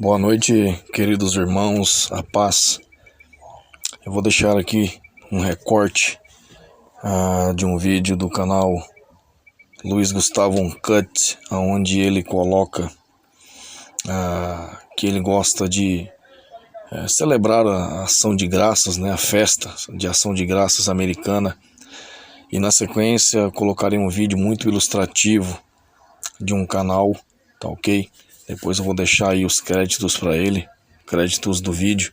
Boa noite, queridos irmãos, a paz. Eu vou deixar aqui um recorte de um vídeo do canal Luiz Gustavo Uncut, onde ele coloca que ele gosta de celebrar a ação de graças, né, a festa de ação de graças americana. E na sequência colocarei um vídeo muito ilustrativo de um canal, tá ok? Depois eu vou deixar aí os créditos para ele, créditos do vídeo,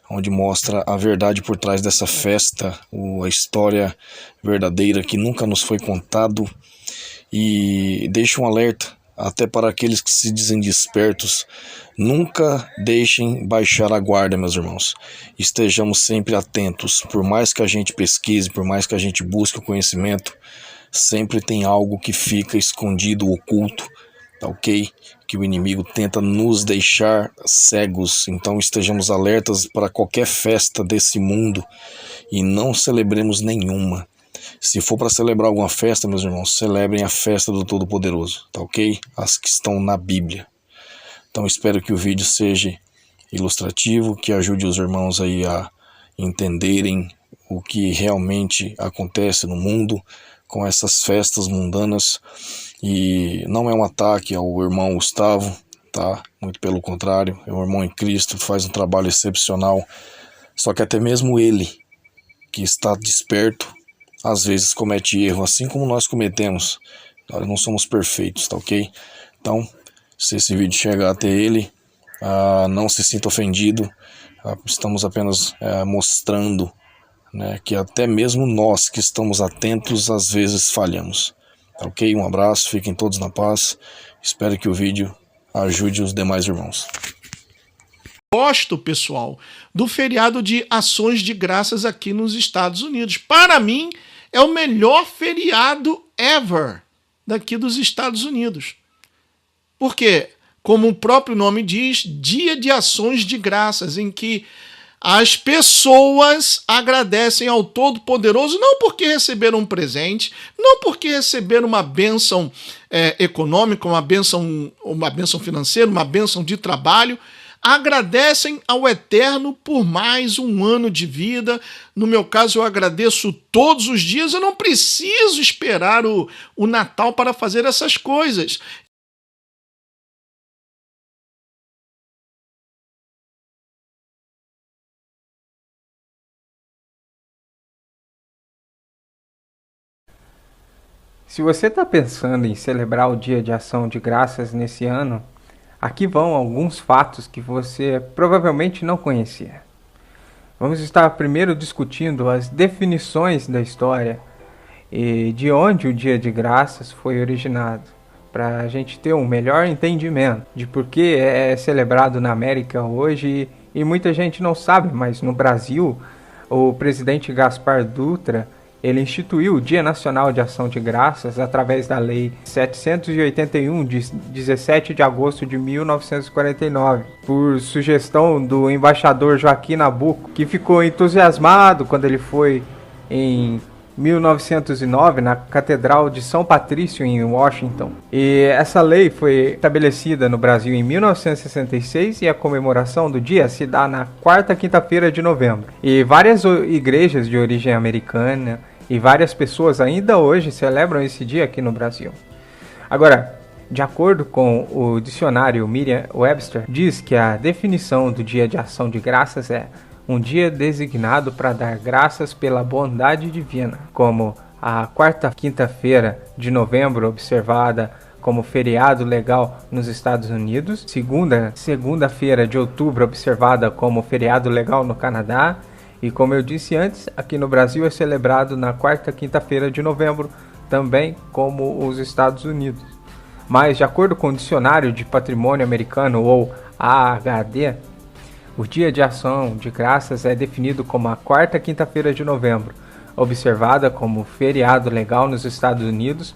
onde mostra a verdade por trás dessa festa, a história verdadeira que nunca nos foi contado, e deixa um alerta até para aqueles que se dizem despertos: nunca deixem baixar a guarda, meus irmãos. Estejamos sempre atentos, por mais que a gente pesquise, por mais que a gente busque o conhecimento, sempre tem algo que fica escondido, oculto, tá ok? Que o inimigo tenta nos deixar cegos. Então estejamos alertas para qualquer festa desse mundo e não celebremos nenhuma. Se for para celebrar alguma festa, meus irmãos, celebrem a festa do Todo-Poderoso, tá ok? As que estão na Bíblia. Então espero que o vídeo seja ilustrativo, que ajude os irmãos aí a entenderem o que realmente acontece no mundo com essas festas mundanas. E não é um ataque ao irmão Gustavo, tá? Muito pelo contrário, é um irmão em Cristo, faz um trabalho excepcional. Só que até mesmo ele, que está desperto, às vezes comete erro, assim como nós cometemos. Nós não somos perfeitos, tá ok? Então, se esse vídeo chegar até ele, não se sinta ofendido. Estamos apenas mostrando, né, que até mesmo nós que estamos atentos às vezes falhamos. Ok? Um abraço, fiquem todos na paz. Espero que o vídeo ajude os demais irmãos. Gosto, pessoal, do feriado de ações de graças aqui nos Estados Unidos. Para mim, é o melhor feriado ever daqui dos Estados Unidos. Porque, como o próprio nome diz, dia de ações de graças, em que as pessoas agradecem ao Todo-Poderoso, não porque receberam um presente, não porque receberam uma bênção econômica, uma bênção financeira, uma bênção de trabalho. Agradecem ao Eterno por mais um ano de vida. No meu caso, eu agradeço todos os dias. Eu não preciso esperar o Natal para fazer essas coisas. Se você está pensando em celebrar o Dia de Ação de Graças nesse ano, aqui vão alguns fatos que você provavelmente não conhecia. Vamos estar primeiro discutindo as definições da história e de onde o Dia de Graças foi originado, para a gente ter um melhor entendimento de por que é celebrado na América hoje. E muita gente não sabe, mas no Brasil, o presidente Gaspar Dutra, ele instituiu o Dia Nacional de Ação de Graças através da Lei 781, de 17 de agosto de 1949, por sugestão do embaixador Joaquim Nabuco, que ficou entusiasmado quando ele foi em 1909 na Catedral de São Patrício em Washington. E essa lei foi estabelecida no Brasil em 1966 e a comemoração do dia se dá na quarta quinta-feira de novembro. E várias igrejas de origem americana e várias pessoas ainda hoje celebram esse dia aqui no Brasil. Agora, de acordo com o dicionário Merriam-Webster, diz que a definição do Dia de Ação de Graças é um dia designado para dar graças pela bondade divina, como a quarta quinta-feira de novembro, observada como feriado legal nos Estados Unidos, segunda-feira de outubro, observada como feriado legal no Canadá, e como eu disse antes, aqui no Brasil é celebrado na quarta quinta-feira de novembro, também como os Estados Unidos. Mas, de acordo com o Dicionário de Patrimônio Americano, ou AHD, o Dia de Ação de Graças é definido como a quarta quinta-feira de novembro, observada como feriado legal nos Estados Unidos,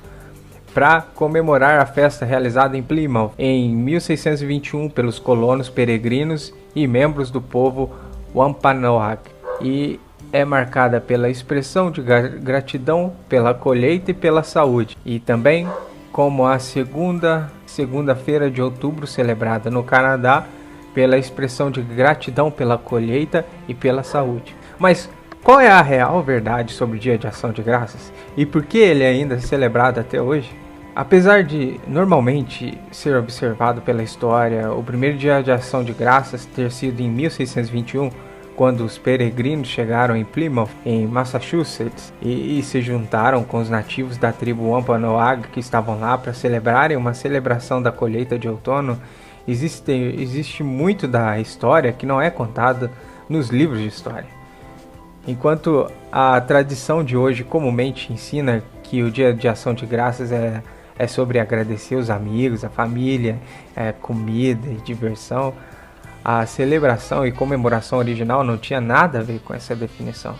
para comemorar a festa realizada em Plymouth em 1621 pelos colonos peregrinos e membros do povo Wampanoag, e é marcada pela expressão de gratidão pela colheita e pela saúde, e também como a segunda-feira de outubro, celebrada no Canadá, pela expressão de gratidão pela colheita e pela saúde. Mas qual é a real verdade sobre o Dia de Ação de Graças e por que ele ainda é celebrado até hoje? Apesar de normalmente ser observado pela história o primeiro Dia de Ação de Graças ter sido em 1621, quando os peregrinos chegaram em Plymouth, em Massachusetts, e se juntaram com os nativos da tribo Wampanoag que estavam lá para celebrarem uma celebração da colheita de outono, existe muito da história que não é contada nos livros de história. Enquanto a tradição de hoje comumente ensina que o Dia de Ação de Graças é sobre agradecer os amigos, a família, comida e diversão, a celebração e comemoração original não tinha nada a ver com essa definição.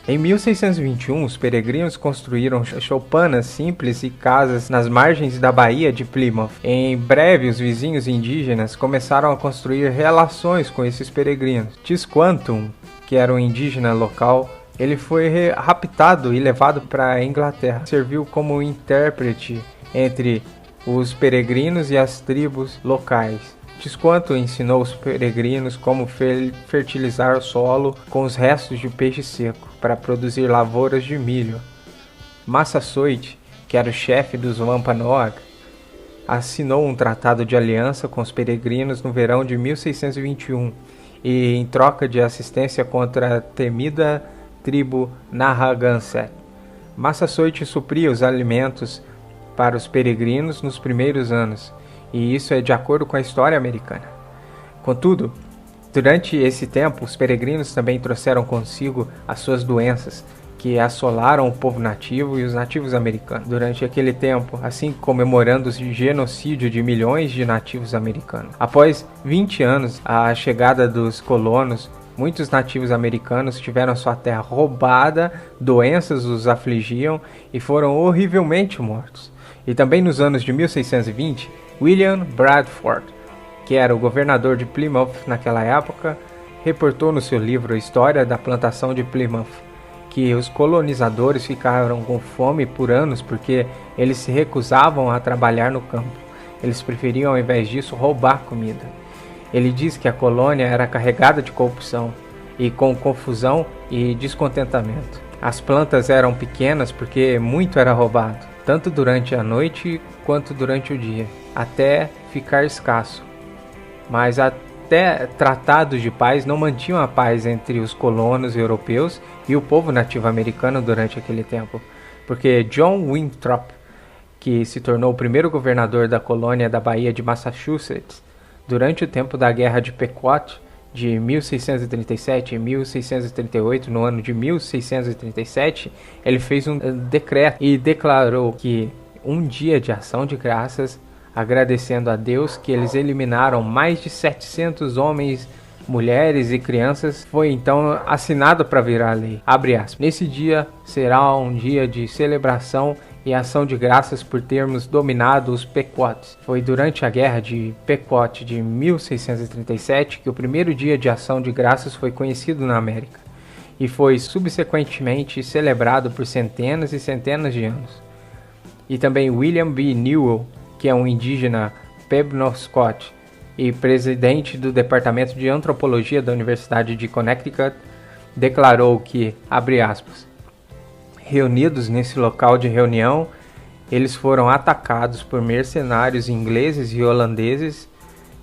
Em 1621, os peregrinos construíram choupanas simples e casas nas margens da Baía de Plymouth. Em breve, os vizinhos indígenas começaram a construir relações com esses peregrinos. Tisquantum, que era um indígena local, ele foi raptado e levado para a Inglaterra. Serviu como intérprete entre os peregrinos e as tribos locais. Tisquantum ensinou os peregrinos como fertilizar o solo com os restos de peixe seco para produzir lavouras de milho. Massasoit, que era o chefe dos Wampanoag, assinou um tratado de aliança com os peregrinos no verão de 1621 e em troca de assistência contra a temida tribo Narragansett. Massasoit supria os alimentos para os peregrinos nos primeiros anos, e isso é de acordo com a história americana. Contudo, durante esse tempo, os peregrinos também trouxeram consigo as suas doenças, que assolaram o povo nativo e os nativos americanos. Durante aquele tempo, assim comemorando o genocídio de milhões de nativos americanos. Após 20 anos, a chegada dos colonos, muitos nativos americanos tiveram sua terra roubada, doenças os afligiam e foram horrivelmente mortos. E também nos anos de 1620, William Bradford, que era o governador de Plymouth naquela época, reportou no seu livro História da Plantação de Plymouth que os colonizadores ficaram com fome por anos porque eles se recusavam a trabalhar no campo. Eles preferiam, ao invés disso, roubar comida. Ele diz que a colônia era carregada de corrupção e com confusão e descontentamento. As plantas eram pequenas porque muito era roubado, tanto durante a noite quanto durante o dia, até ficar escasso. Mas até tratados de paz não mantinham a paz entre os colonos europeus e o povo nativo americano durante aquele tempo, porque John Winthrop, que se tornou o primeiro governador da colônia da Baía de Massachusetts, durante o tempo da Guerra de Pequot, de 1637 e 1638, no ano de 1637, ele fez um decreto e declarou que um dia de ação de graças, agradecendo a Deus que eles eliminaram mais de 700 homens, mulheres e crianças, foi então assinado para virar lei. Abre aspas. Nesse dia será um dia de celebração e ação de graças por termos dominado os Pequots. Foi durante a Guerra de Pequot de 1637 que o primeiro dia de ação de graças foi conhecido na América e foi subsequentemente celebrado por centenas e centenas de anos. E também William B. Newell, que é um indígena Penobscot e presidente do Departamento de Antropologia da Universidade de Connecticut, declarou que, abre aspas, reunidos nesse local de reunião, eles foram atacados por mercenários ingleses e holandeses.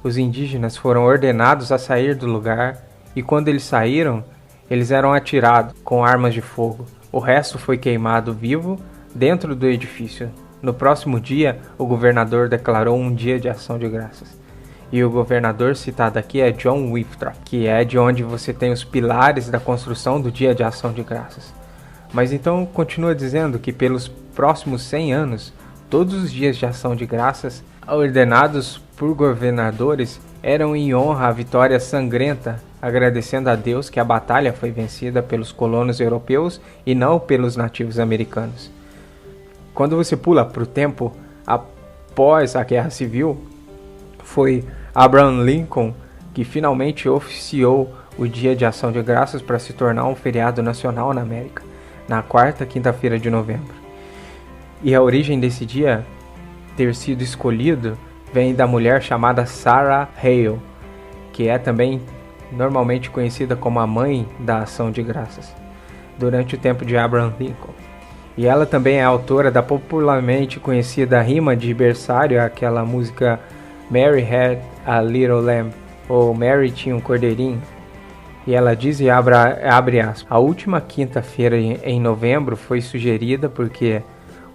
Os indígenas foram ordenados a sair do lugar e quando eles saíram, eles eram atirados com armas de fogo. O resto foi queimado vivo dentro do edifício. No próximo dia, o governador declarou um dia de ação de graças. E o governador citado aqui é John Winthrop, que é de onde você tem os pilares da construção do dia de ação de graças. Mas então continua dizendo que pelos próximos 100 anos, todos os dias de ação de graças, ordenados por governadores, eram em honra à vitória sangrenta, agradecendo a Deus que a batalha foi vencida pelos colonos europeus e não pelos nativos americanos. Quando você pula para o tempo após a Guerra Civil, foi Abraham Lincoln que finalmente oficiou o Dia de Ação de Graças para se tornar um feriado nacional na América, na quarta quinta-feira de novembro. E a origem desse dia ter sido escolhido vem da mulher chamada Sarah Hale, que é também normalmente conhecida como a mãe da ação de graças, durante o tempo de Abraham Lincoln. E ela também é autora da popularmente conhecida rima de berçário, aquela música Mary Had a Little Lamb, ou Mary tinha um cordeirinho. E ela diz, e abre aspas, a última quinta-feira em novembro foi sugerida porque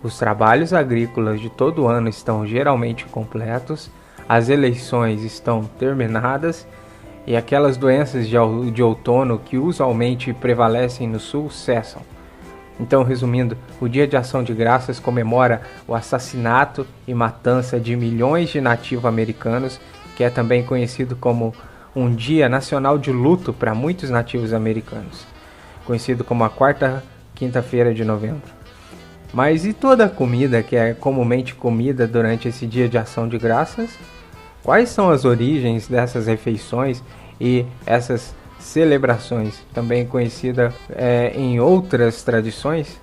os trabalhos agrícolas de todo ano estão geralmente completos, as eleições estão terminadas e aquelas doenças de outono que usualmente prevalecem no sul cessam. Então, resumindo, o Dia de Ação de Graças comemora o assassinato e matança de milhões de nativo-americanos, que é também conhecido como um dia nacional de luto para muitos nativos americanos, conhecido como a quarta quinta-feira de novembro. Mas e toda a comida que é comumente comida durante esse Dia de Ação de Graças? Quais são as origens dessas refeições e essas celebrações, também conhecida em outras tradições?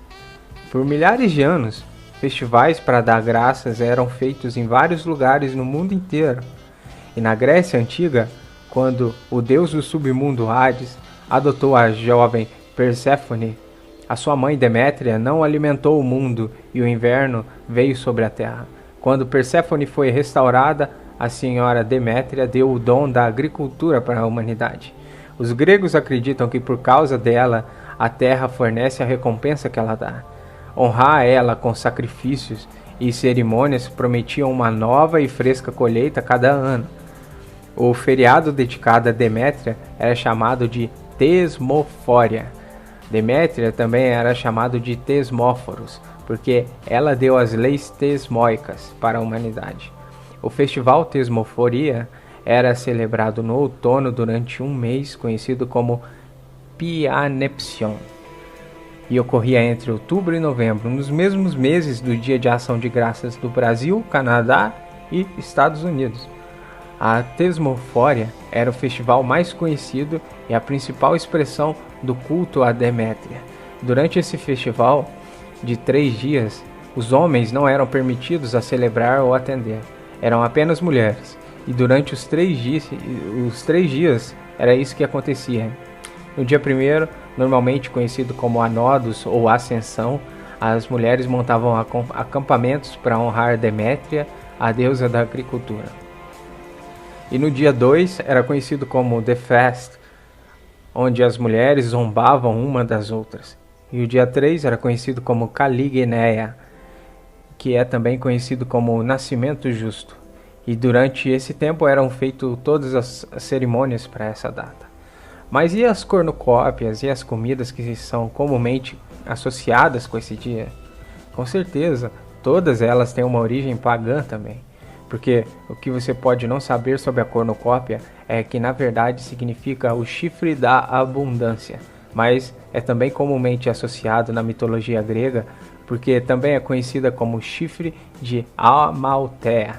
Por milhares de anos, festivais para dar graças eram feitos em vários lugares no mundo inteiro. E na Grécia Antiga, quando o deus do submundo Hades adotou a jovem Perséfone, a sua mãe Demétria não alimentou o mundo e o inverno veio sobre a terra. Quando Perséfone foi restaurada, a senhora Demétria deu o dom da agricultura para a humanidade. Os gregos acreditam que por causa dela, a terra fornece a recompensa que ela dá. Honrar ela com sacrifícios e cerimônias prometiam uma nova e fresca colheita cada ano. O feriado dedicado a Demétria era chamado de Tesmofória. Demétria também era chamado de Tesmóforos, porque ela deu as leis tesmóicas para a humanidade. O festival Tesmoforia era celebrado no outono durante um mês, conhecido como Pianepsion, e ocorria entre outubro e novembro, nos mesmos meses do Dia de Ação de Graças do Brasil, Canadá e Estados Unidos. A Tesmofória era o festival mais conhecido e a principal expressão do culto a Demétria. Durante esse festival de 3 dias, os homens não eram permitidos a celebrar ou atender, eram apenas mulheres. E durante os 3 dias era isso que acontecia. No dia 1º, normalmente conhecido como Anodos ou Ascensão, as mulheres montavam acampamentos para honrar Demétria, a deusa da agricultura. E no dia 2 era conhecido como The Fast, onde as mulheres zombavam uma das outras. E o dia 3 era conhecido como Caligeneia, que é também conhecido como o Nascimento Justo. E durante esse tempo eram feitas todas as cerimônias para essa data. Mas e as cornucópias e as comidas que são comumente associadas com esse dia? Com certeza, todas elas têm uma origem pagã também. Porque o que você pode não saber sobre a cornucópia é que na verdade significa o chifre da abundância, mas é também comumente associado na mitologia grega, porque também é conhecida como chifre de Amalthea,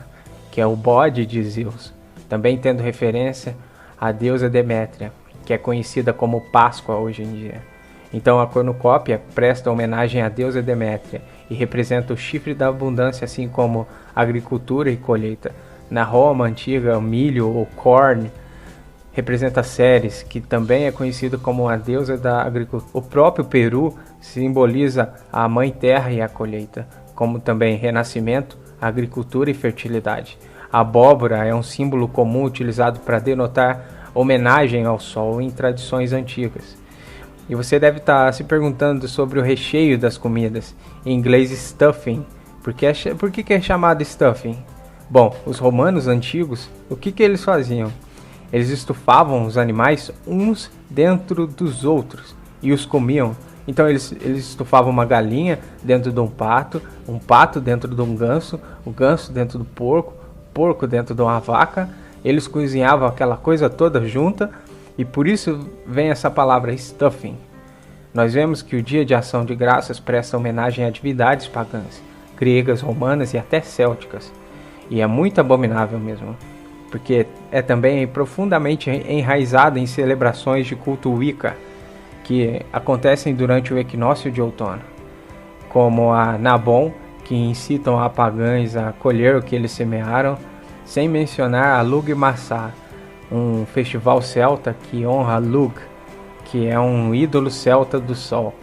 que é o bode de Zeus, também tendo referência à deusa Demétria, que é conhecida como Páscoa hoje em dia. Então a cornucópia presta homenagem à deusa Demétria e representa o chifre da abundância, assim como agricultura e colheita. Na Roma antiga, o milho ou corn representa Ceres, que também é conhecido como a deusa da agricultura. O próprio Peru simboliza a mãe terra e a colheita, como também renascimento, agricultura e fertilidade. A abóbora é um símbolo comum utilizado para denotar homenagem ao sol em tradições antigas. E você deve estar se perguntando sobre o recheio das comidas, em inglês stuffing. Por que é chamado stuffing? Bom, os romanos antigos, o que eles faziam? Eles estufavam os animais uns dentro dos outros e os comiam. Então eles estufavam uma galinha dentro de um pato dentro de um ganso, o ganso dentro do porco, porco dentro de uma vaca. Eles cozinhavam aquela coisa toda junta e por isso vem essa palavra stuffing. Nós vemos que o Dia de Ação de Graças presta homenagem a divindades pagãs, gregas, romanas e até célticas. E é muito abominável mesmo, porque é também profundamente enraizado em celebrações de culto Wicca, que acontecem durante o equinócio de outono, como a Nabon, que incitam a pagãs a colher o que eles semearam, sem mencionar a Lugmasa, um festival celta que honra Lugh, que é um ídolo celta do sol.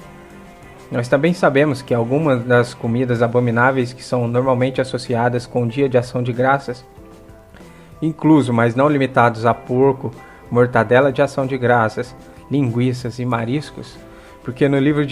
Nós também sabemos que algumas das comidas abomináveis que são normalmente associadas com o Dia de Ação de Graças, incluso, mas não limitados a porco, mortadela de ação de graças, linguiças e mariscos, porque no livro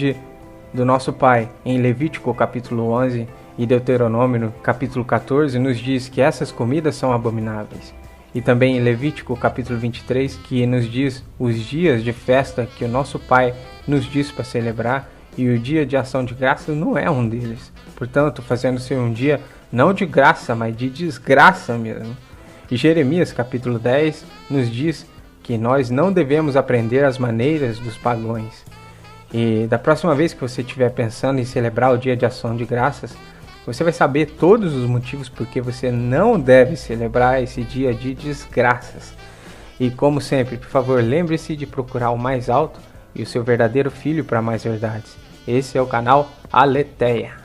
do nosso Pai, em Levítico capítulo 11 e Deuteronômio capítulo 14, nos diz que essas comidas são abomináveis. E também em Levítico capítulo 23, que nos diz os dias de festa que o nosso Pai nos diz para celebrar, e o dia de ação de graças não é um deles. Portanto, fazendo-se um dia não de graça, mas de desgraça mesmo. E Jeremias capítulo 10 nos diz que nós não devemos aprender as maneiras dos pagãos. E da próxima vez que você estiver pensando em celebrar o dia de ação de graças, você vai saber todos os motivos porque você não deve celebrar esse dia de desgraças. E como sempre, por favor, lembre-se de procurar o mais alto e o seu verdadeiro filho para mais verdades. Esse é o canal Aletheia.